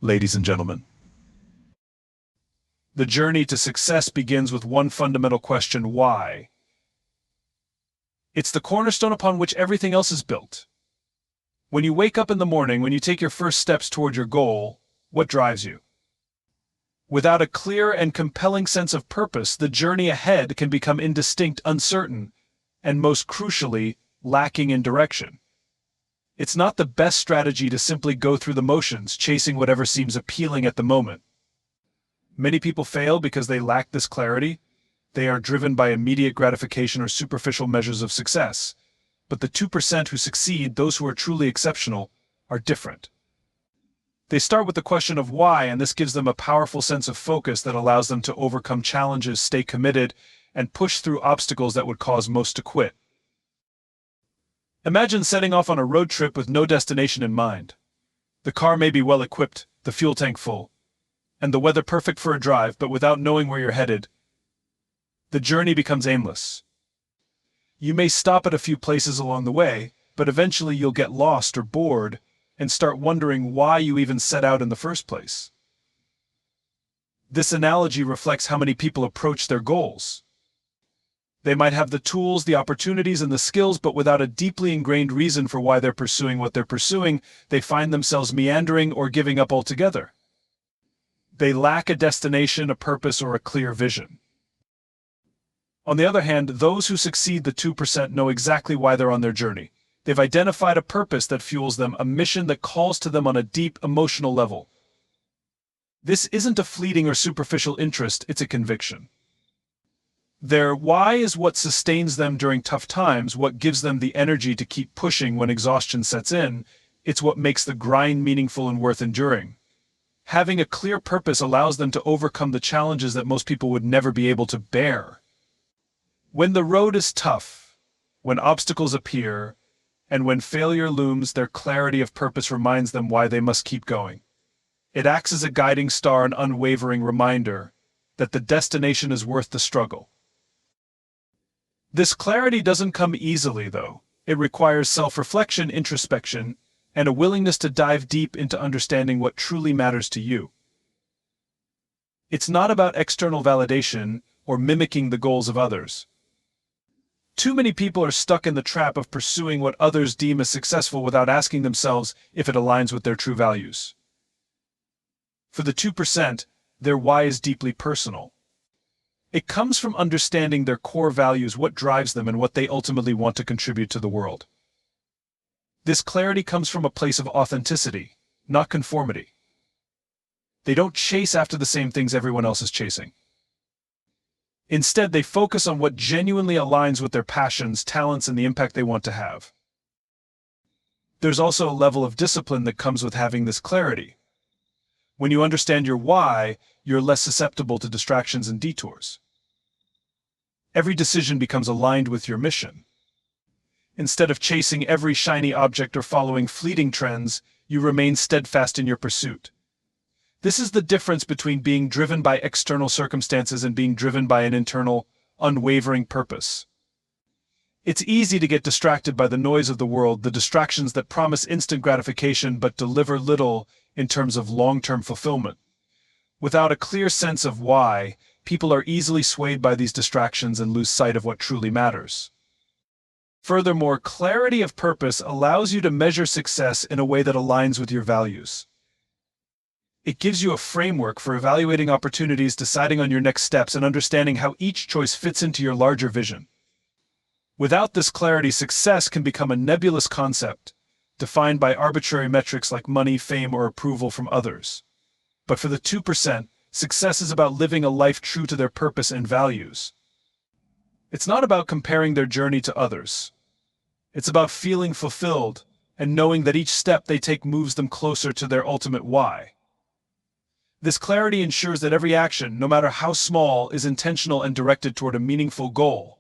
Ladies and gentlemen, the journey to success begins with one fundamental question: why? It's the cornerstone upon which everything else is built. When you wake up in the morning, when you take your first steps toward your goal, what drives you? Without a clear and compelling sense of purpose, the journey ahead can become indistinct, uncertain, and most crucially, lacking in direction. It's not the best strategy to simply go through the motions, chasing whatever seems appealing at the moment. Many people fail because they lack this clarity. They are driven by immediate gratification or superficial measures of success. But the 2% who succeed, those who are truly exceptional, are different. They start with the question of why, and this gives them a powerful sense of focus that allows them to overcome challenges, stay committed, and push through obstacles that would cause most to quit. Imagine setting off on a road trip with no destination in mind. The car may be well equipped, the fuel tank full, and the weather perfect for a drive, but without knowing where you're headed, the journey becomes aimless. You may stop at a few places along the way, but eventually you'll get lost or bored and start wondering why you even set out in the first place. This analogy reflects how many people approach their goals. They might have the tools, the opportunities, and the skills, but without a deeply ingrained reason for why they're pursuing what they're pursuing, they find themselves meandering or giving up altogether. They lack a destination, a purpose, or a clear vision. On the other hand, those who succeed, the 2%, know exactly why they're on their journey. They've identified a purpose that fuels them, a mission that calls to them on a deep emotional level. This isn't a fleeting or superficial interest, it's a conviction. Their why is what sustains them during tough times, what gives them the energy to keep pushing when exhaustion sets in. It's what makes the grind meaningful and worth enduring. Having a clear purpose allows them to overcome the challenges that most people would never be able to bear. When the road is tough, when obstacles appear, and when failure looms, their clarity of purpose reminds them why they must keep going. It acts as a guiding star, an unwavering reminder that the destination is worth the struggle. This clarity doesn't come easily, though. It requires self-reflection, introspection, and a willingness to dive deep into understanding what truly matters to you. It's not about external validation or mimicking the goals of others. Too many people are stuck in the trap of pursuing what others deem as successful without asking themselves if it aligns with their true values. For the 2%, their why is deeply personal. It comes from understanding their core values, what drives them, and what they ultimately want to contribute to the world. This clarity comes from a place of authenticity, not conformity. They don't chase after the same things everyone else is chasing. Instead, they focus on what genuinely aligns with their passions, talents, and the impact they want to have. There's also a level of discipline that comes with having this clarity. When you understand your why, you're less susceptible to distractions and detours. Every decision becomes aligned with your mission. Instead of chasing every shiny object or following fleeting trends, you remain steadfast in your pursuit. This is the difference between being driven by external circumstances and being driven by an internal, unwavering purpose. It's easy to get distracted by the noise of the world, the distractions that promise instant gratification but deliver little in terms of long-term fulfillment. Without a clear sense of why, people are easily swayed by these distractions and lose sight of what truly matters. Furthermore, clarity of purpose allows you to measure success in a way that aligns with your values. It gives you a framework for evaluating opportunities, deciding on your next steps, and understanding how each choice fits into your larger vision. Without this clarity, success can become a nebulous concept, defined by arbitrary metrics like money, fame, or approval from others. But for the 2%, success is about living a life true to their purpose and values. It's not about comparing their journey to others. It's about feeling fulfilled and knowing that each step they take moves them closer to their ultimate why. This clarity ensures that every action, no matter how small, is intentional and directed toward a meaningful goal.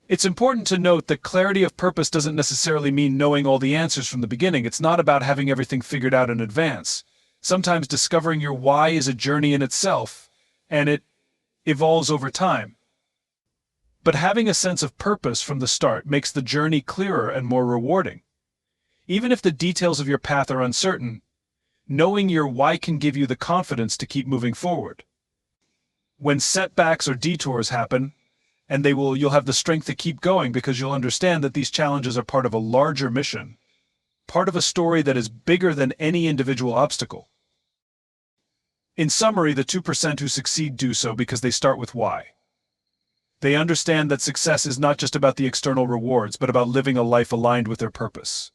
It's important to note that clarity of purpose doesn't necessarily mean knowing all the answers from the beginning. It's not about having everything figured out in advance. Sometimes discovering your why is a journey in itself, and it evolves over time. But having a sense of purpose from the start makes the journey clearer and more rewarding. Even if the details of your path are uncertain, Knowing your why can give you the confidence to keep moving forward. When setbacks or detours happen, and you'll have the strength to keep going because you'll understand that these challenges are part of a larger mission, part of a story that is bigger than any individual obstacle. In summary, the 2% who succeed do so because they start with why. They understand that success is not just about the external rewards, but about living a life aligned with their purpose.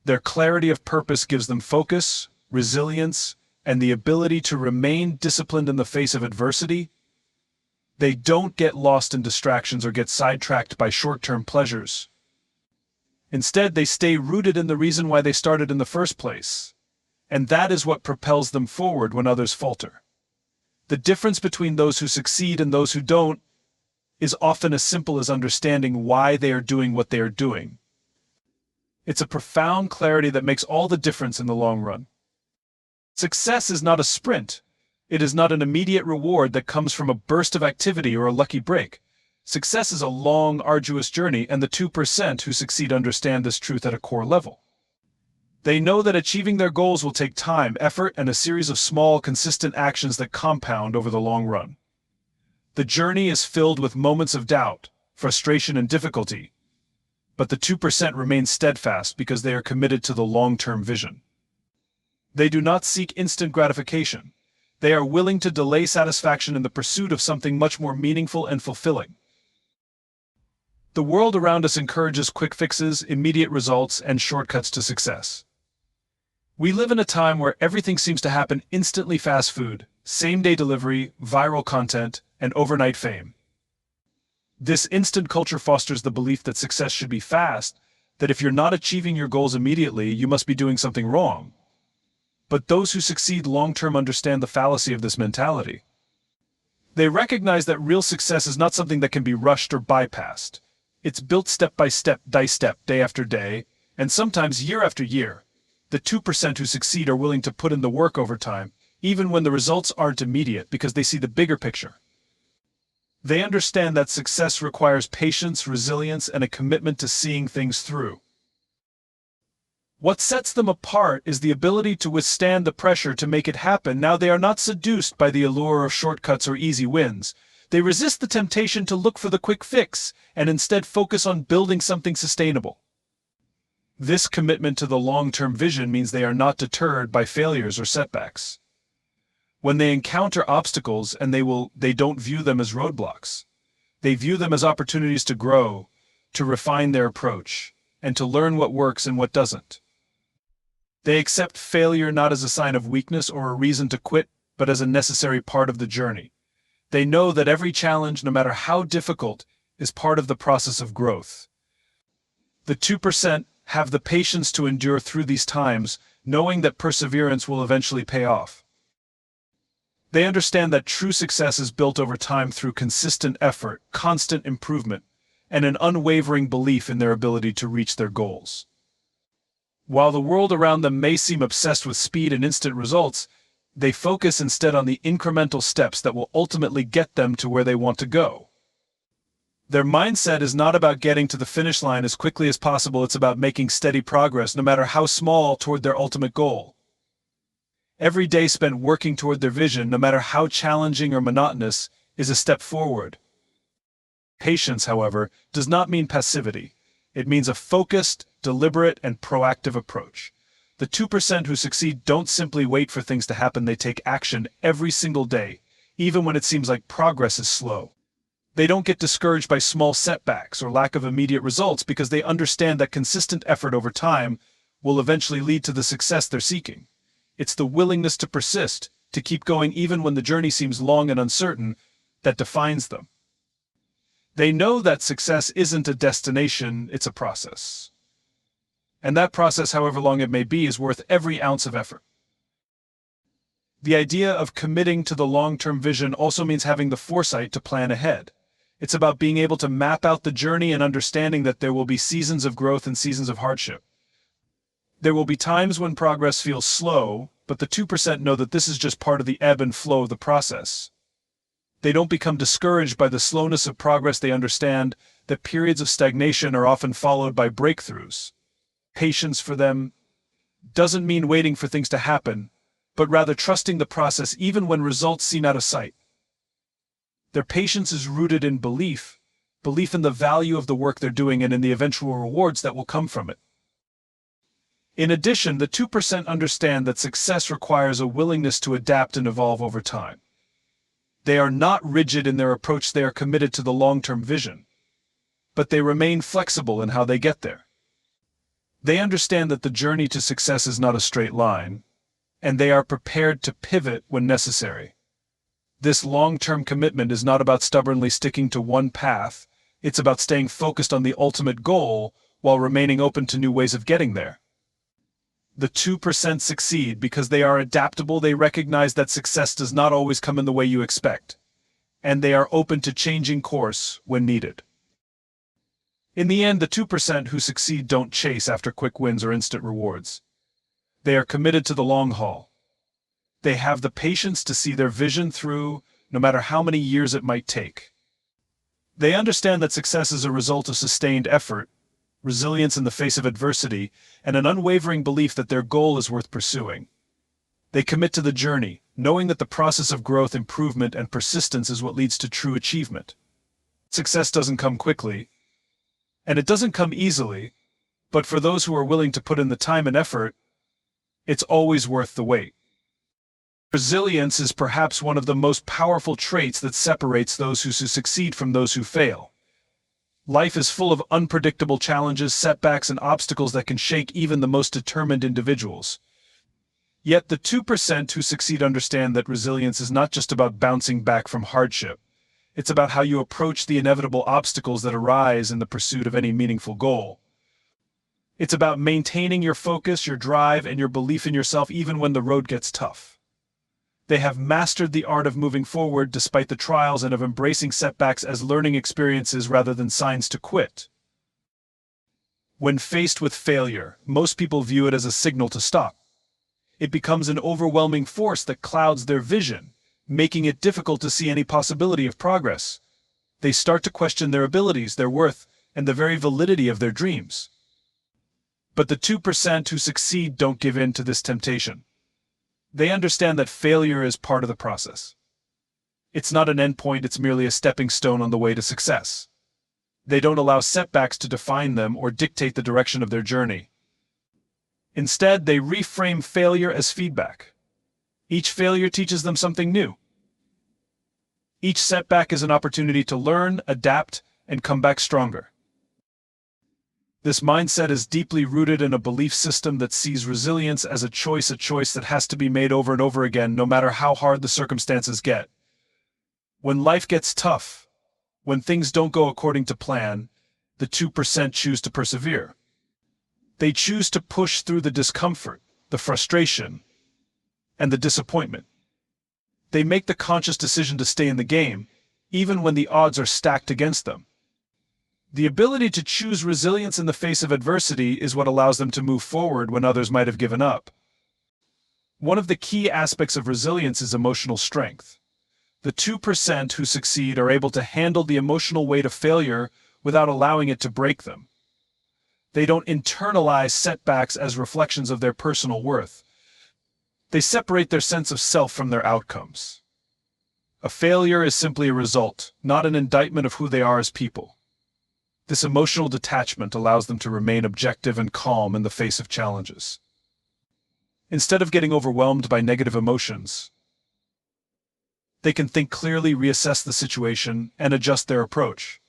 Their clarity of purpose gives them focus, resilience, and the ability to remain disciplined in the face of adversity. They don't get lost in distractions or get sidetracked by short-term pleasures. Instead, they stay rooted in the reason why they started in the first place. And that is what propels them forward when others falter. The difference between those who succeed and those who don't is often as simple as understanding why they are doing what they are doing. It's a profound clarity that makes all the difference in the long run. Success is not a sprint. It is not an immediate reward that comes from a burst of activity or a lucky break. Success is a long, arduous journey, and the 2% who succeed understand this truth at a core level. They know that achieving their goals will take time, effort, and a series of small, consistent actions that compound over the long run. The journey is filled with moments of doubt, frustration, and difficulty, but the 2% remain steadfast because they are committed to the long-term vision. They do not seek instant gratification. They are willing to delay satisfaction in the pursuit of something much more meaningful and fulfilling. The world around us encourages quick fixes, immediate results, and shortcuts to success. We live in a time where everything seems to happen instantly: fast food, same-day delivery, viral content, and overnight fame. This instant culture fosters the belief that success should be fast, that if you're not achieving your goals immediately, you must be doing something wrong. But those who succeed long-term understand the fallacy of this mentality. They recognize that real success is not something that can be rushed or bypassed. It's built step by step, day after day, and sometimes year after year. The 2% who succeed are willing to put in the work over time, even when the results aren't immediate, because they see the bigger picture. They understand that success requires patience, resilience, and a commitment to seeing things through. What sets them apart is the ability to withstand the pressure to make it happen. Now, they are not seduced by the allure of shortcuts or easy wins. They resist the temptation to look for the quick fix and instead focus on building something sustainable. This commitment to the long-term vision means they are not deterred by failures or setbacks. When they encounter obstacles, and they don't view them as roadblocks. They view them as opportunities to grow, to refine their approach, and to learn what works and what doesn't. They accept failure not as a sign of weakness or a reason to quit, but as a necessary part of the journey. They know that every challenge, no matter how difficult, is part of the process of growth. The 2% have the patience to endure through these times, knowing that perseverance will eventually pay off. They understand that true success is built over time through consistent effort, constant improvement, and an unwavering belief in their ability to reach their goals. While the world around them may seem obsessed with speed and instant results, they focus instead on the incremental steps that will ultimately get them to where they want to go. Their mindset is not about getting to the finish line as quickly as possible. It's about making steady progress, no matter how small, toward their ultimate goal. Every day spent working toward their vision, no matter how challenging or monotonous, is a step forward. Patience, however, does not mean passivity. It means a focused, deliberate, and proactive approach. The 2% who succeed don't simply wait for things to happen. They take action every single day, even when it seems like progress is slow. They don't get discouraged by small setbacks or lack of immediate results, because they understand that consistent effort over time will eventually lead to the success they're seeking. It's the willingness to persist, to keep going even when the journey seems long and uncertain, that defines them. They know that success isn't a destination, it's a process. And that process, however long it may be, is worth every ounce of effort. The idea of committing to the long-term vision also means having the foresight to plan ahead. It's about being able to map out the journey and understanding that there will be seasons of growth and seasons of hardship. There will be times when progress feels slow, but the 2% know that this is just part of the ebb and flow of the process. They don't become discouraged by the slowness of progress. They understand that periods of stagnation are often followed by breakthroughs. Patience for them doesn't mean waiting for things to happen, but rather trusting the process even when results seem out of sight. Their patience is rooted in belief in the value of the work they're doing and in the eventual rewards that will come from it. In addition, the 2% understand that success requires a willingness to adapt and evolve over time. They are not rigid in their approach, they are committed to the long-term vision, but they remain flexible in how they get there. They understand that the journey to success is not a straight line, and they are prepared to pivot when necessary. This long-term commitment is not about stubbornly sticking to one path, it's about staying focused on the ultimate goal while remaining open to new ways of getting there. The 2% succeed because they are adaptable, they recognize that success does not always come in the way you expect, and they are open to changing course when needed. In the end, the 2% who succeed don't chase after quick wins or instant rewards. They are committed to the long haul. They have the patience to see their vision through, no matter how many years it might take. They understand that success is a result of sustained effort, resilience in the face of adversity, and an unwavering belief that their goal is worth pursuing. They commit to the journey, knowing that the process of growth, improvement, and persistence is what leads to true achievement. Success doesn't come quickly, and it doesn't come easily, but for those who are willing to put in the time and effort, it's always worth the wait. Resilience is perhaps one of the most powerful traits that separates those who succeed from those who fail. Life is full of unpredictable challenges, setbacks, and obstacles that can shake even the most determined individuals. Yet the 2% who succeed understand that resilience is not just about bouncing back from hardship. It's about how you approach the inevitable obstacles that arise in the pursuit of any meaningful goal. It's about maintaining your focus, your drive, and your belief in yourself even when the road gets tough. They have mastered the art of moving forward despite the trials and of embracing setbacks as learning experiences rather than signs to quit. When faced with failure, most people view it as a signal to stop. It becomes an overwhelming force that clouds their vision, making it difficult to see any possibility of progress. They start to question their abilities, their worth, and the very validity of their dreams. But the 2% who succeed don't give in to this temptation. They understand that failure is part of the process. It's not an endpoint, it's merely a stepping stone on the way to success. They don't allow setbacks to define them or dictate the direction of their journey. Instead, they reframe failure as feedback. Each failure teaches them something new. Each setback is an opportunity to learn, adapt, and come back stronger. This mindset is deeply rooted in a belief system that sees resilience as a choice that has to be made over and over again, no matter how hard the circumstances get. When life gets tough, when things don't go according to plan, the 2% choose to persevere. They choose to push through the discomfort, the frustration, and the disappointment. They make the conscious decision to stay in the game, even when the odds are stacked against them. The ability to choose resilience in the face of adversity is what allows them to move forward when others might have given up. One of the key aspects of resilience is emotional strength. The 2% who succeed are able to handle the emotional weight of failure without allowing it to break them. They don't internalize setbacks as reflections of their personal worth. They separate their sense of self from their outcomes. A failure is simply a result, not an indictment of who they are as people. This emotional detachment allows them to remain objective and calm in the face of challenges. Instead of getting overwhelmed by negative emotions, they can think clearly, reassess the situation, and adjust their approach.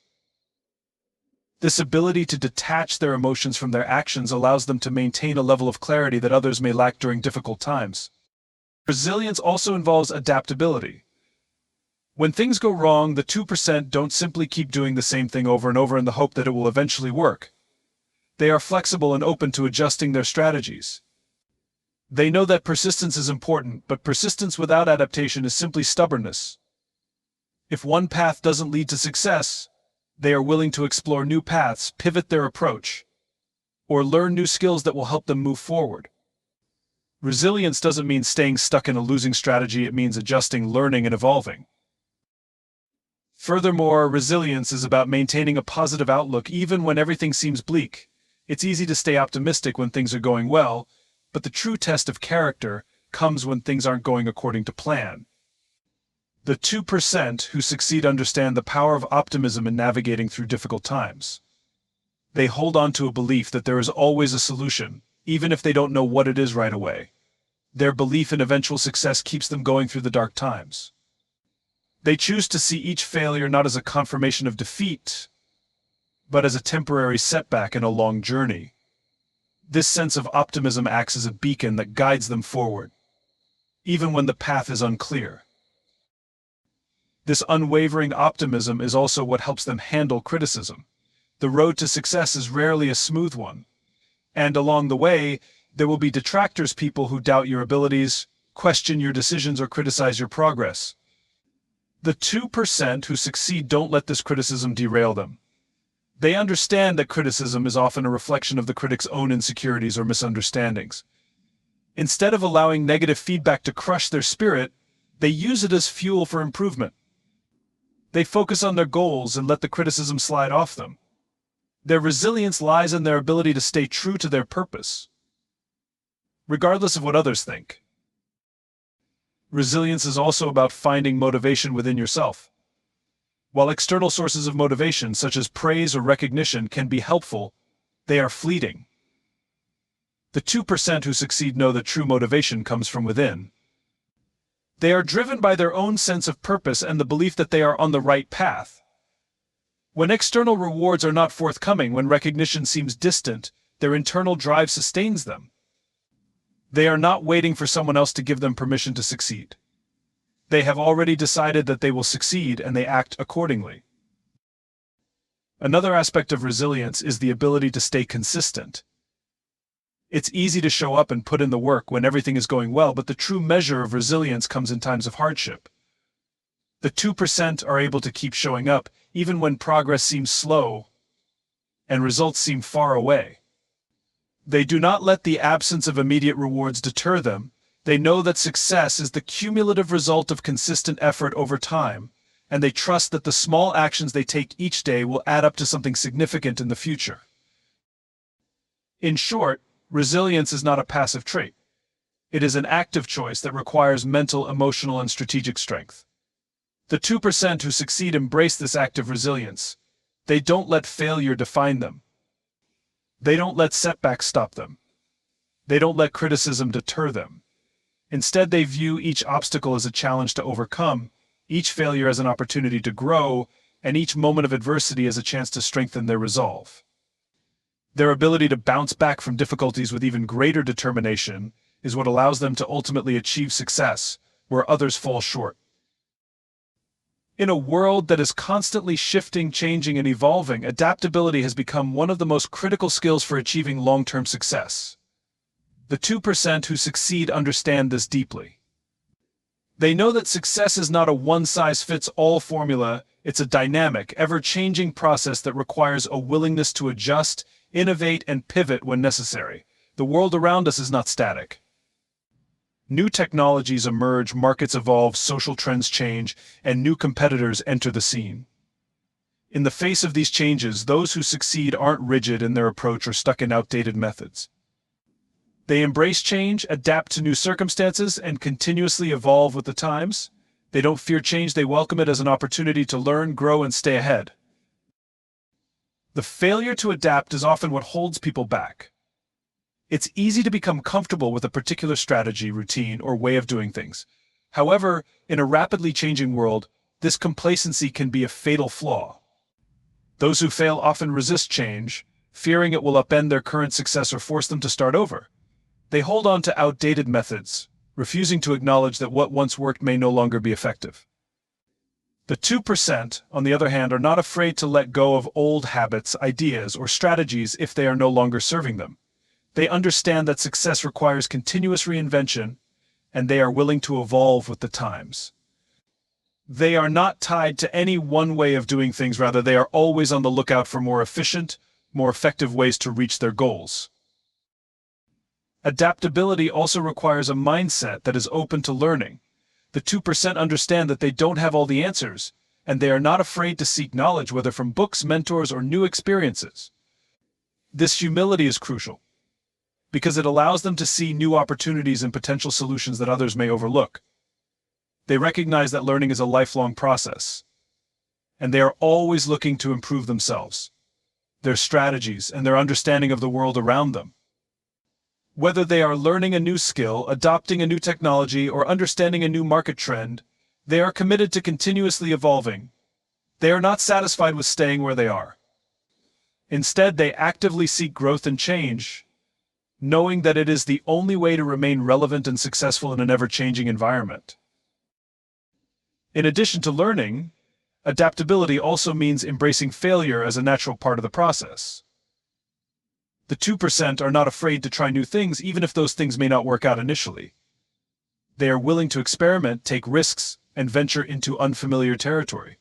This ability to detach their emotions from their actions allows them to maintain a level of clarity that others may lack during difficult times. Resilience also involves adaptability. When things go wrong, the 2% don't simply keep doing the same thing over and over in the hope that it will eventually work. They are flexible and open to adjusting their strategies. They know that persistence is important, but persistence without adaptation is simply stubbornness. If one path doesn't lead to success, they are willing to explore new paths, pivot their approach, or learn new skills that will help them move forward. Resilience doesn't mean staying stuck in a losing strategy, it means adjusting, learning, and evolving. Furthermore, resilience is about maintaining a positive outlook even when everything seems bleak. It's easy to stay optimistic when things are going well, but the true test of character comes when things aren't going according to plan. The 2% who succeed understand the power of optimism in navigating through difficult times. They hold on to a belief that there is always a solution, even if they don't know what it is right away. Their belief in eventual success keeps them going through the dark times. They choose to see each failure not as a confirmation of defeat, but as a temporary setback in a long journey. This sense of optimism acts as a beacon that guides them forward, even when the path is unclear. This unwavering optimism is also what helps them handle criticism. The road to success is rarely a smooth one, and along the way, there will be detractors, people who doubt your abilities, question your decisions, or criticize your progress. The 2% who succeed don't let this criticism derail them. They understand that criticism is often a reflection of the critic's own insecurities or misunderstandings. Instead of allowing negative feedback to crush their spirit, they use it as fuel for improvement. They focus on their goals and let the criticism slide off them. Their resilience lies in their ability to stay true to their purpose, regardless of what others think. Resilience is also about finding motivation within yourself. While external sources of motivation, such as praise or recognition, can be helpful, they are fleeting. The 2% who succeed know that true motivation comes from within. They are driven by their own sense of purpose and the belief that they are on the right path. When external rewards are not forthcoming, when recognition seems distant, their internal drive sustains them. They are not waiting for someone else to give them permission to succeed. They have already decided that they will succeed, and they act accordingly. Another aspect of resilience is the ability to stay consistent. It's easy to show up and put in the work when everything is going well, but the true measure of resilience comes in times of hardship. The 2% are able to keep showing up, even when progress seems slow and results seem far away. They do not let the absence of immediate rewards deter them. They know that success is the cumulative result of consistent effort over time, and they trust that the small actions they take each day will add up to something significant in the future. In short, resilience is not a passive trait. It is an active choice that requires mental, emotional, and strategic strength. The 2% who succeed embrace this active resilience. They don't let failure define them. They don't let setbacks stop them. They don't let criticism deter them. Instead, they view each obstacle as a challenge to overcome, each failure as an opportunity to grow, and each moment of adversity as a chance to strengthen their resolve. Their ability to bounce back from difficulties with even greater determination is what allows them to ultimately achieve success, where others fall short. In a world that is constantly shifting, changing, and evolving, adaptability has become one of the most critical skills for achieving long-term success. The 2% who succeed understand this deeply. They know that success is not a one-size-fits-all formula. It's a dynamic, ever-changing process that requires a willingness to adjust, innovate, and pivot when necessary. The world around us is not static. New technologies emerge, markets evolve, social trends change, and new competitors enter the scene. In the face of these changes, those who succeed aren't rigid in their approach or stuck in outdated methods. They embrace change, adapt to new circumstances, and continuously evolve with the times. They don't fear change, they welcome it as an opportunity to learn, grow, and stay ahead. The failure to adapt is often what holds people back. It's easy to become comfortable with a particular strategy, routine, or way of doing things. However, in a rapidly changing world, this complacency can be a fatal flaw. Those who fail often resist change, fearing it will upend their current success or force them to start over. They hold on to outdated methods, refusing to acknowledge that what once worked may no longer be effective. The 2%, on the other hand, are not afraid to let go of old habits, ideas, or strategies if they are no longer serving them. They understand that success requires continuous reinvention, and they are willing to evolve with the times. They are not tied to any one way of doing things, rather they are always on the lookout for more efficient, more effective ways to reach their goals. Adaptability also requires a mindset that is open to learning. The 2% understand that they don't have all the answers, and they are not afraid to seek knowledge, whether from books, mentors, or new experiences. This humility is crucial. because it allows them to see new opportunities and potential solutions that others may overlook. They recognize that learning is a lifelong process, and they are always looking to improve themselves, their strategies, and their understanding of the world around them. Whether they are learning a new skill, adopting a new technology, or understanding a new market trend, they are committed to continuously evolving. They are not satisfied with staying where they are. Instead, they actively seek growth and change, knowing that it is the only way to remain relevant and successful in an ever-changing environment. In addition to learning, adaptability also means embracing failure as a natural part of the process. The 2% are not afraid to try new things even if those things may not work out initially. They are willing to experiment, take risks, and venture into unfamiliar territory.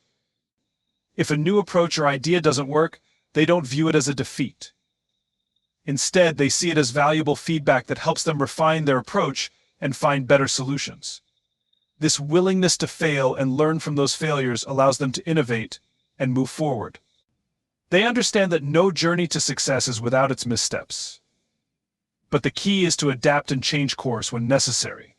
If a new approach or idea doesn't work, they don't view it as a defeat. Instead, they see it as valuable feedback that helps them refine their approach and find better solutions. This willingness to fail and learn from those failures allows them to innovate and move forward. They understand that no journey to success is without its missteps. But the key is to adapt and change course when necessary.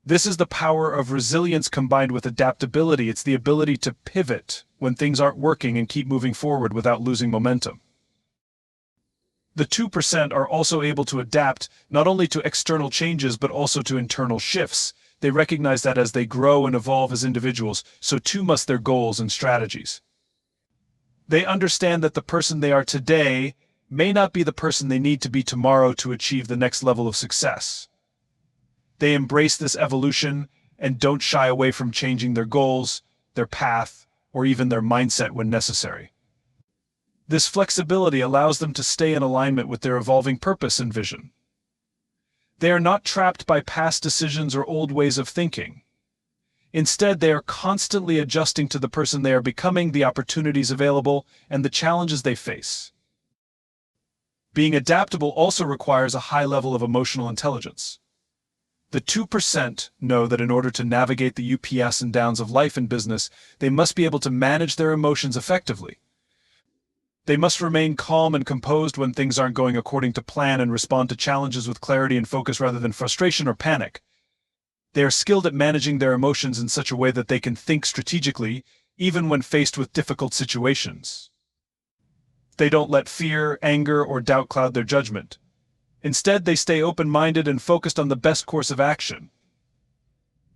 This is the power of resilience combined with adaptability. It's the ability to pivot when things aren't working and keep moving forward without losing momentum. The 2% are also able to adapt not only to external changes but also to internal shifts. They recognize that as they grow and evolve as individuals, so too must their goals and strategies. They understand that the person they are today may not be the person they need to be tomorrow to achieve the next level of success. They embrace this evolution and don't shy away from changing their goals, their path, or even their mindset when necessary. This flexibility allows them to stay in alignment with their evolving purpose and vision. They are not trapped by past decisions or old ways of thinking. Instead, they are constantly adjusting to the person they are becoming, the opportunities available, and the challenges they face. Being adaptable also requires a high level of emotional intelligence. The 2% know that in order to navigate the ups and downs of life and business, they must be able to manage their emotions effectively. They must remain calm and composed when things aren't going according to plan and respond to challenges with clarity and focus rather than frustration or panic. They are skilled at managing their emotions in such a way that they can think strategically, even when faced with difficult situations. They don't let fear, anger, or doubt cloud their judgment. Instead, they stay open-minded and focused on the best course of action.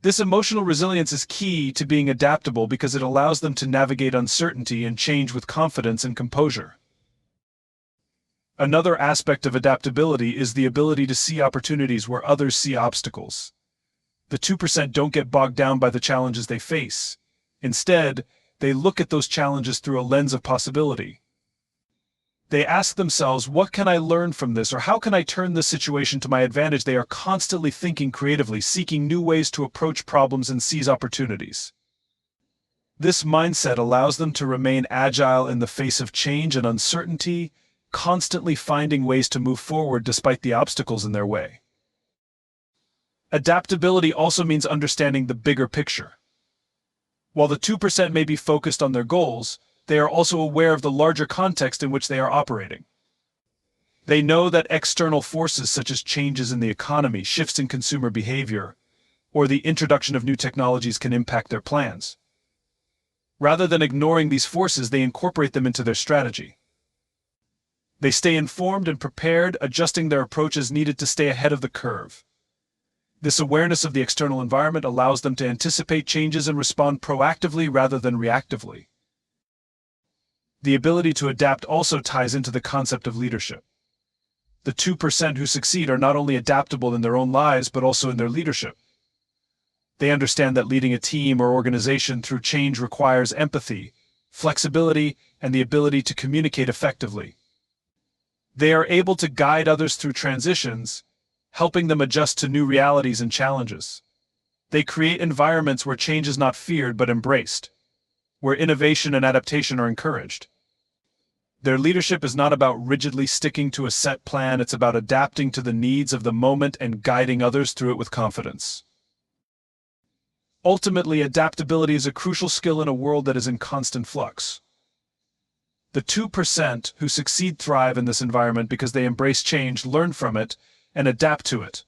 This emotional resilience is key to being adaptable because it allows them to navigate uncertainty and change with confidence and composure. Another aspect of adaptability is the ability to see opportunities where others see obstacles. The 2% don't get bogged down by the challenges they face. Instead, they look at those challenges through a lens of possibility. They ask themselves, what can I learn from this, or how can I turn this situation to my advantage? They are constantly thinking creatively, seeking new ways to approach problems and seize opportunities. This mindset allows them to remain agile in the face of change and uncertainty, constantly finding ways to move forward despite the obstacles in their way. Adaptability also means understanding the bigger picture. While the 2% may be focused on their goals, they are also aware of the larger context in which they are operating. They know that external forces such as changes in the economy, shifts in consumer behavior, or the introduction of new technologies can impact their plans. Rather than ignoring these forces, they incorporate them into their strategy. They stay informed and prepared, adjusting their approach as needed to stay ahead of the curve. This awareness of the external environment allows them to anticipate changes and respond proactively rather than reactively. The ability to adapt also ties into the concept of leadership. The 2% who succeed are not only adaptable in their own lives but also in their leadership. They understand that leading a team or organization through change requires empathy, flexibility, and the ability to communicate effectively. They are able to guide others through transitions, helping them adjust to new realities and challenges. They create environments where change is not feared but embraced, where innovation and adaptation are encouraged. Their leadership is not about rigidly sticking to a set plan, it's about adapting to the needs of the moment and guiding others through it with confidence. Ultimately, adaptability is a crucial skill in a world that is in constant flux. The 2% who succeed thrive in this environment because they embrace change, learn from it, and adapt to it.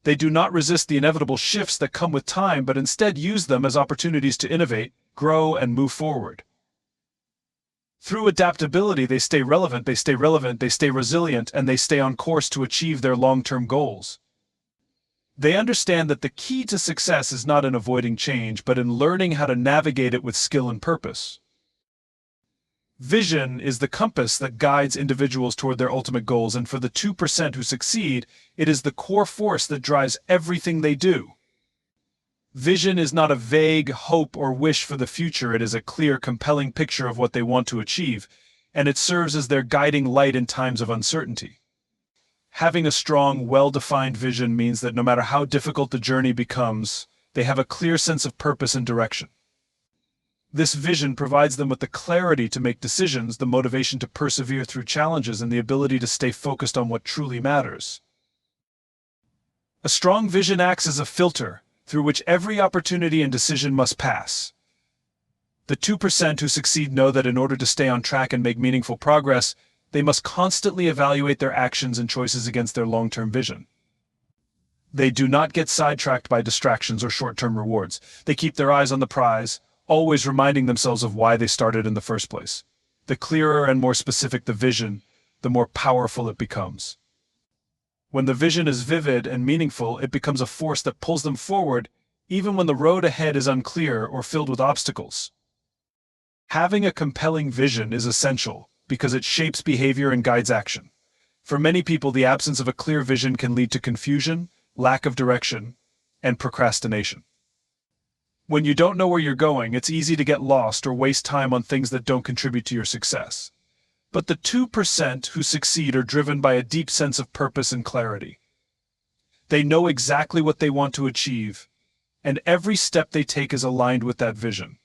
They do not resist the inevitable shifts that come with time, but instead use them as opportunities to innovate, grow, and move forward. Through adaptability, they stay relevant, they stay resilient, and they stay on course to achieve their long-term goals. They understand that the key to success is not in avoiding change, but in learning how to navigate it with skill and purpose. Vision is the compass that guides individuals toward their ultimate goals, and for the 2% who succeed, it is the core force that drives everything they do. Vision is not a vague hope or wish for the future, it is a clear, compelling picture of what they want to achieve, and it serves as their guiding light in times of uncertainty. Having a strong, well-defined vision means that no matter how difficult the journey becomes, they have a clear sense of purpose and direction. This vision provides them with the clarity to make decisions, the motivation to persevere through challenges, and the ability to stay focused on what truly matters. A strong vision acts as a filter through which every opportunity and decision must pass. The 2% who succeed know that in order to stay on track and make meaningful progress, they must constantly evaluate their actions and choices against their long-term vision. They do not get sidetracked by distractions or short-term rewards. They keep their eyes on the prize, always reminding themselves of why they started in the first place. The clearer and more specific the vision, the more powerful it becomes. When the vision is vivid and meaningful, it becomes a force that pulls them forward, even when the road ahead is unclear or filled with obstacles. Having a compelling vision is essential because it shapes behavior and guides action. For many people, the absence of a clear vision can lead to confusion, lack of direction, and procrastination. When you don't know where you're going, it's easy to get lost or waste time on things that don't contribute to your success. But the 2% who succeed are driven by a deep sense of purpose and clarity. They know exactly what they want to achieve, and every step they take is aligned with that vision.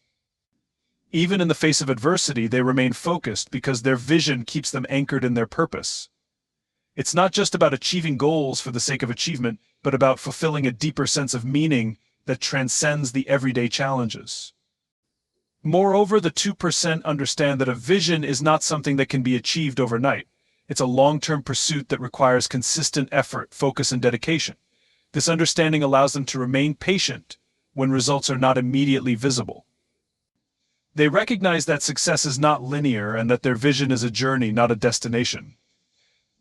Even in the face of adversity, they remain focused because their vision keeps them anchored in their purpose. It's not just about achieving goals for the sake of achievement, but about fulfilling a deeper sense of meaning that transcends the everyday challenges. Moreover, the 2% understand that a vision is not something that can be achieved overnight. It's a long-term pursuit that requires consistent effort, focus, and dedication. This understanding allows them to remain patient when results are not immediately visible. They recognize that success is not linear and that their vision is a journey, not a destination.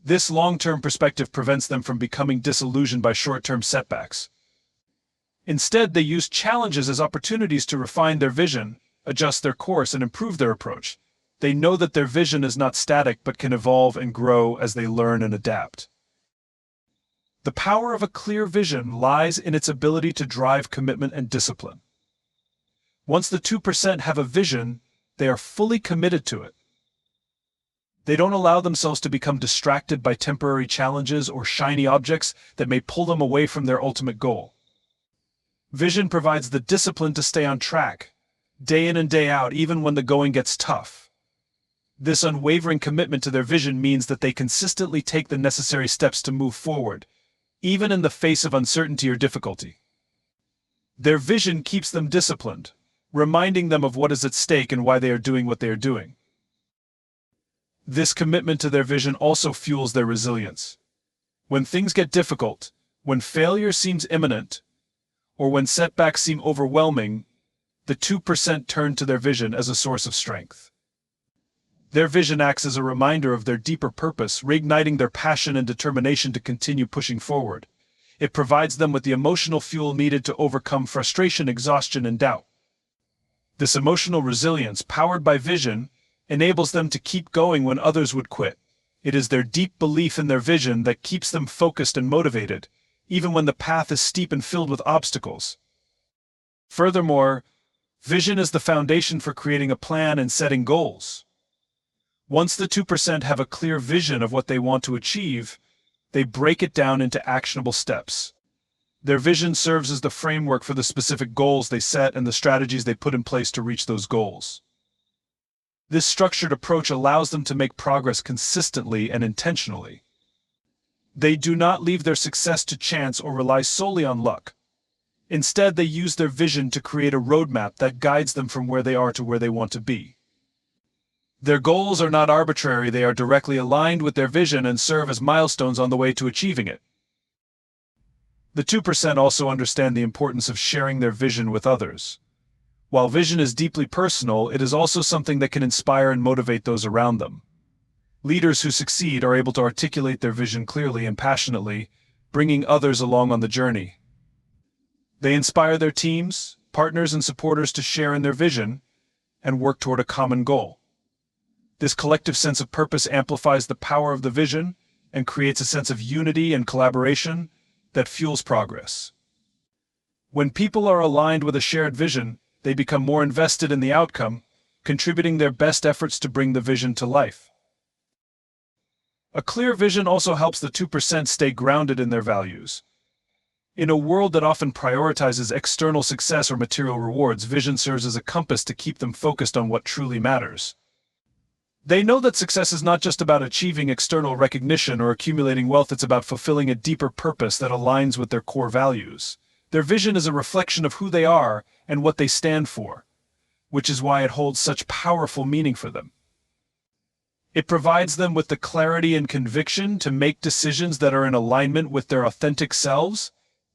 This long-term perspective prevents them from becoming disillusioned by short-term setbacks. Instead, they use challenges as opportunities to refine their vision, adjust their course, and improve their approach. They know that their vision is not static but can evolve and grow as they learn and adapt. The power of a clear vision lies in its ability to drive commitment and discipline. Once the 2% have a vision, they are fully committed to it. They don't allow themselves to become distracted by temporary challenges or shiny objects that may pull them away from their ultimate goal. Vision provides the discipline to stay on track, day in and day out, even when the going gets tough. This unwavering commitment to their vision means that they consistently take the necessary steps to move forward, even in the face of uncertainty or difficulty. Their vision keeps them disciplined, reminding them of what is at stake and why they are doing what they are doing. This commitment to their vision also fuels their resilience. When things get difficult, when failure seems imminent, or when setbacks seem overwhelming, the 2% turn to their vision as a source of strength. Their vision acts as a reminder of their deeper purpose, reigniting their passion and determination to continue pushing forward. It provides them with the emotional fuel needed to overcome frustration, exhaustion, and doubt. This emotional resilience, powered by vision, enables them to keep going when others would quit. It is their deep belief in their vision that keeps them focused and motivated, even when the path is steep and filled with obstacles. Furthermore, vision is the foundation for creating a plan and setting goals. Once the 2% have a clear vision of what they want to achieve, they break it down into actionable steps. Their vision serves as the framework for the specific goals they set and the strategies they put in place to reach those goals. This structured approach allows them to make progress consistently and intentionally. They do not leave their success to chance or rely solely on luck. Instead, they use their vision to create a roadmap that guides them from where they are to where they want to be. Their goals are not arbitrary, they are directly aligned with their vision and serve as milestones on the way to achieving it. The 2% also understand the importance of sharing their vision with others. While vision is deeply personal, it is also something that can inspire and motivate those around them. Leaders who succeed are able to articulate their vision clearly and passionately, bringing others along on the journey. They inspire their teams, partners, and supporters to share in their vision and work toward a common goal. This collective sense of purpose amplifies the power of the vision and creates a sense of unity and collaboration that fuels progress. When people are aligned with a shared vision, they become more invested in the outcome, contributing their best efforts to bring the vision to life. A clear vision also helps the 2% stay grounded in their values. In a world that often prioritizes external success or material rewards, vision serves as a compass to keep them focused on what truly matters. They know that success is not just about achieving external recognition or accumulating wealth, it's about fulfilling a deeper purpose that aligns with their core values. Their vision is a reflection of who they are and what they stand for, which is why it holds such powerful meaning for them. It provides them with the clarity and conviction to make decisions that are in alignment with their authentic selves,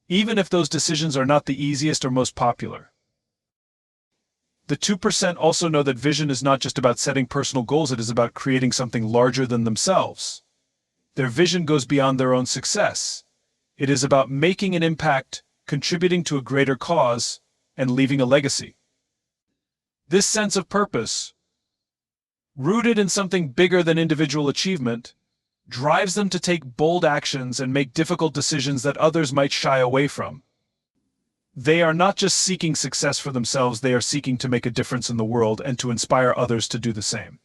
even if those decisions are not the easiest or most popular. The 2% also know that vision is not just about setting personal goals, it is about creating something larger than themselves. Their vision goes beyond their own success. It is about making an impact, contributing to a greater cause, and leaving a legacy. This sense of purpose, rooted in something bigger than individual achievement, drives them to take bold actions and make difficult decisions that others might shy away from. They are not just seeking success for themselves, they are seeking to make a difference in the world and to inspire others to do the same.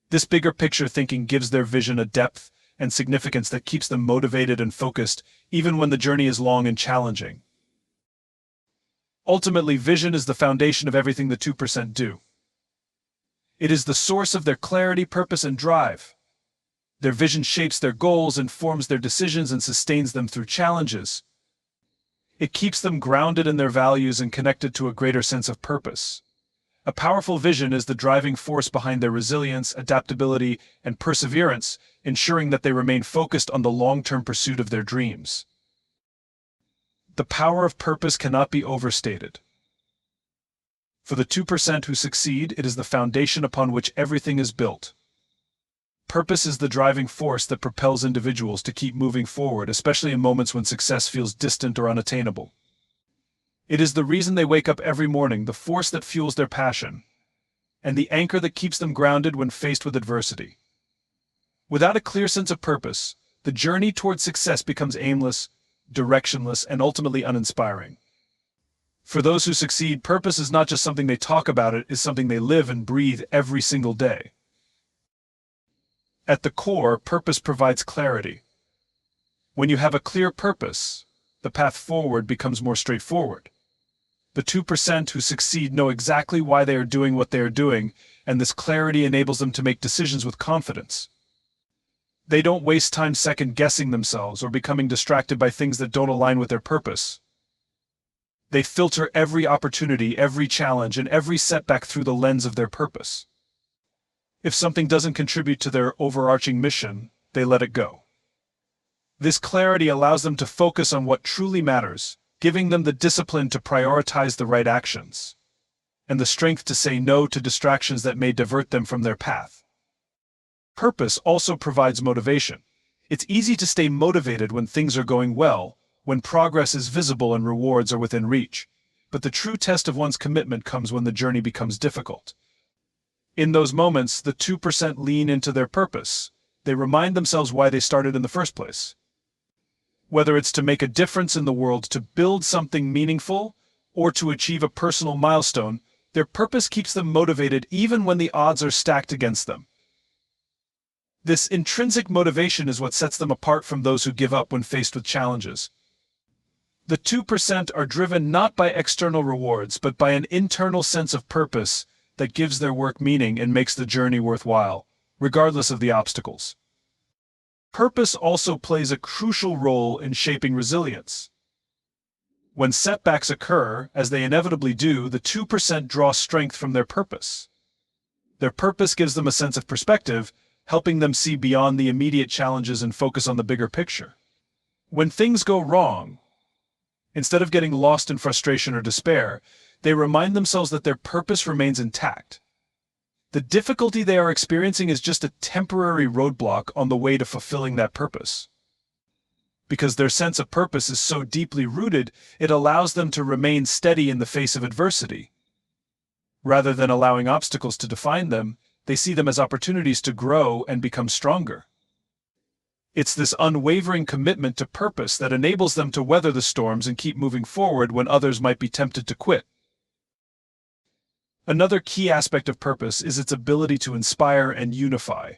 This bigger picture thinking gives their vision a depth and significance that keeps them motivated and focused, even when the journey is long and challenging. Ultimately, vision is the foundation of everything the 2% do. It is the source of their clarity, purpose, and drive. Their vision shapes their goals, informs their decisions, and sustains them through challenges. It keeps them grounded in their values and connected to a greater sense of purpose. A powerful vision is the driving force behind their resilience, adaptability, and perseverance, ensuring that they remain focused on the long-term pursuit of their dreams. The power of purpose cannot be overstated. For the 2% who succeed, it is the foundation upon which everything is built. Purpose is the driving force that propels individuals to keep moving forward, especially in moments when success feels distant or unattainable. It is the reason they wake up every morning, the force that fuels their passion, and the anchor that keeps them grounded when faced with adversity. Without a clear sense of purpose, the journey towards success becomes aimless, directionless, and ultimately uninspiring. For those who succeed, purpose is not just something they talk about, it is something they live and breathe every single day. At the core, purpose provides clarity. When you have a clear purpose, the path forward becomes more straightforward. The 2% who succeed know exactly why they are doing what they are doing, and this clarity enables them to make decisions with confidence. They don't waste time second-guessing themselves or becoming distracted by things that don't align with their purpose. They filter every opportunity, every challenge, and every setback through the lens of their purpose. If something doesn't contribute to their overarching mission, they let it go. This clarity allows them to focus on what truly matters, giving them the discipline to prioritize the right actions, and the strength to say no to distractions that may divert them from their path. Purpose also provides motivation. It's easy to stay motivated when things are going well, when progress is visible and rewards are within reach. But the true test of one's commitment comes when the journey becomes difficult. In those moments, the 2% lean into their purpose. They remind themselves why they started in the first place. Whether it's to make a difference in the world, to build something meaningful, or to achieve a personal milestone, their purpose keeps them motivated even when the odds are stacked against them. This intrinsic motivation is what sets them apart from those who give up when faced with challenges. The 2% are driven not by external rewards, but by an internal sense of purpose that gives their work meaning and makes the journey worthwhile, regardless of the obstacles. Purpose also plays a crucial role in shaping resilience. When setbacks occur, as they inevitably do, the 2% draw strength from their purpose. Their purpose gives them a sense of perspective, helping them see beyond the immediate challenges and focus on the bigger picture. When things go wrong, instead of getting lost in frustration or despair, they remind themselves that their purpose remains intact. The difficulty they are experiencing is just a temporary roadblock on the way to fulfilling that purpose. Because their sense of purpose is so deeply rooted, it allows them to remain steady in the face of adversity. Rather than allowing obstacles to define them, they see them as opportunities to grow and become stronger. It's this unwavering commitment to purpose that enables them to weather the storms and keep moving forward when others might be tempted to quit. Another key aspect of purpose is its ability to inspire and unify.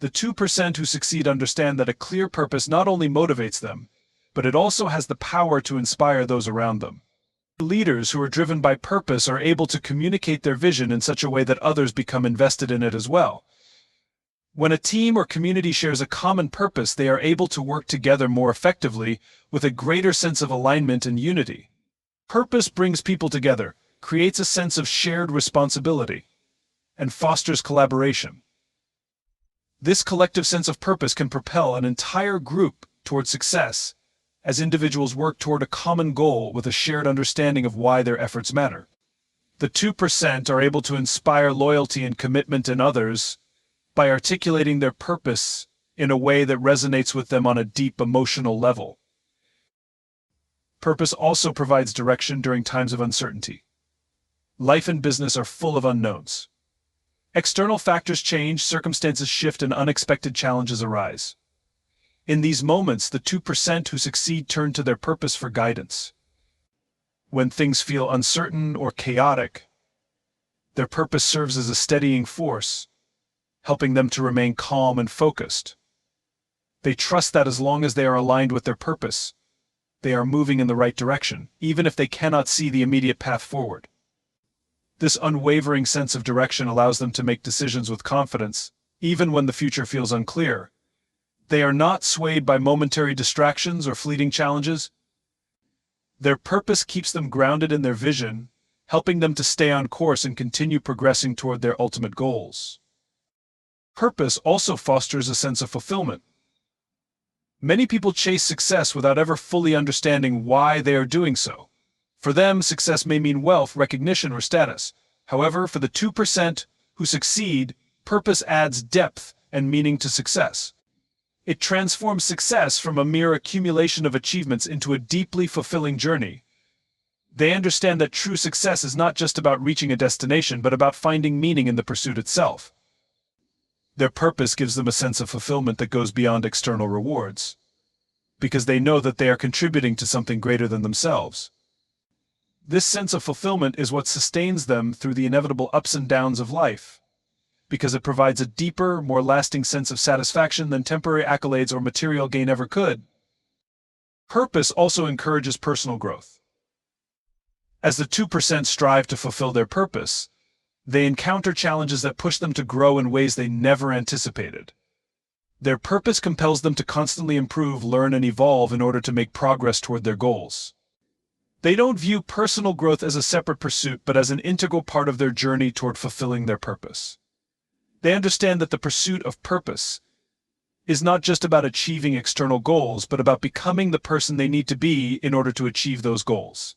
The 2% who succeed understand that a clear purpose not only motivates them, but it also has the power to inspire those around them. Leaders who are driven by purpose are able to communicate their vision in such a way that others become invested in it as well. When a team or community shares a common purpose, they are able to work together more effectively with a greater sense of alignment and unity. Purpose brings people together, creates a sense of shared responsibility, and fosters collaboration. This collective sense of purpose can propel an entire group toward success, as individuals work toward a common goal with a shared understanding of why their efforts matter. The 2% are able to inspire loyalty and commitment in others by articulating their purpose in a way that resonates with them on a deep emotional level. Purpose also provides direction during times of uncertainty. Life and business are full of unknowns. External factors change, circumstances shift, and unexpected challenges arise. In these moments, the 2% who succeed turn to their purpose for guidance. When things feel uncertain or chaotic, their purpose serves as a steadying force, helping them to remain calm and focused. They trust that as long as they are aligned with their purpose, they are moving in the right direction, even if they cannot see the immediate path forward. This unwavering sense of direction allows them to make decisions with confidence, even when the future feels unclear. They are not swayed by momentary distractions or fleeting challenges. Their purpose keeps them grounded in their vision, helping them to stay on course and continue progressing toward their ultimate goals. Purpose also fosters a sense of fulfillment. Many people chase success without ever fully understanding why they are doing so. For them, success may mean wealth, recognition, or status. However, for the 2% who succeed, purpose adds depth and meaning to success. It transforms success from a mere accumulation of achievements into a deeply fulfilling journey. They understand that true success is not just about reaching a destination, but about finding meaning in the pursuit itself. Their purpose gives them a sense of fulfillment that goes beyond external rewards, because they know that they are contributing to something greater than themselves. This sense of fulfillment is what sustains them through the inevitable ups and downs of life, because it provides a deeper, more lasting sense of satisfaction than temporary accolades or material gain ever could. Purpose also encourages personal growth. As the 2% strive to fulfill their purpose, they encounter challenges that push them to grow in ways they never anticipated. Their purpose compels them to constantly improve, learn, and evolve in order to make progress toward their goals. They don't view personal growth as a separate pursuit, but as an integral part of their journey toward fulfilling their purpose. They understand that the pursuit of purpose is not just about achieving external goals, but about becoming the person they need to be in order to achieve those goals.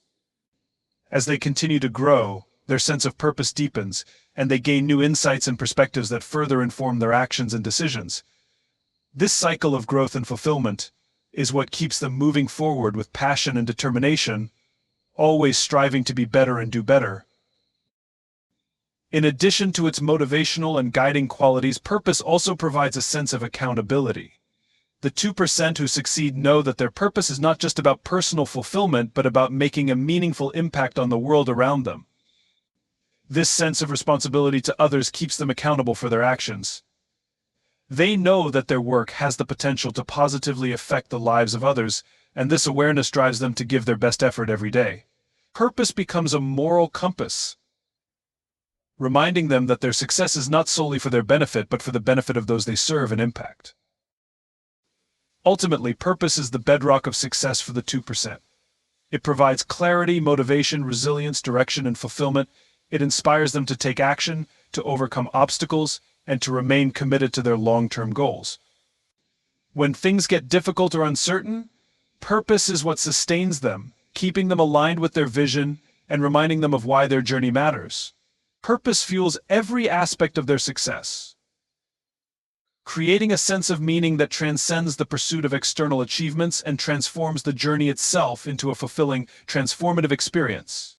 As they continue to grow, their sense of purpose deepens, and they gain new insights and perspectives that further inform their actions and decisions. This cycle of growth and fulfillment is what keeps them moving forward with passion and determination, always striving to be better and do better. In addition to its motivational and guiding qualities, purpose also provides a sense of accountability. The 2% who succeed know that their purpose is not just about personal fulfillment, but about making a meaningful impact on the world around them. This sense of responsibility to others keeps them accountable for their actions. They know that their work has the potential to positively affect the lives of others, and this awareness drives them to give their best effort every day. Purpose becomes a moral compass, reminding them that their success is not solely for their benefit, but for the benefit of those they serve and impact. Ultimately, purpose is the bedrock of success for the 2%. It provides clarity, motivation, resilience, direction, and fulfillment. It inspires them to take action, to overcome obstacles, and to remain committed to their long-term goals. When things get difficult or uncertain, purpose is what sustains them, keeping them aligned with their vision and reminding them of why their journey matters. Purpose fuels every aspect of their success, creating a sense of meaning that transcends the pursuit of external achievements and transforms the journey itself into a fulfilling, transformative experience.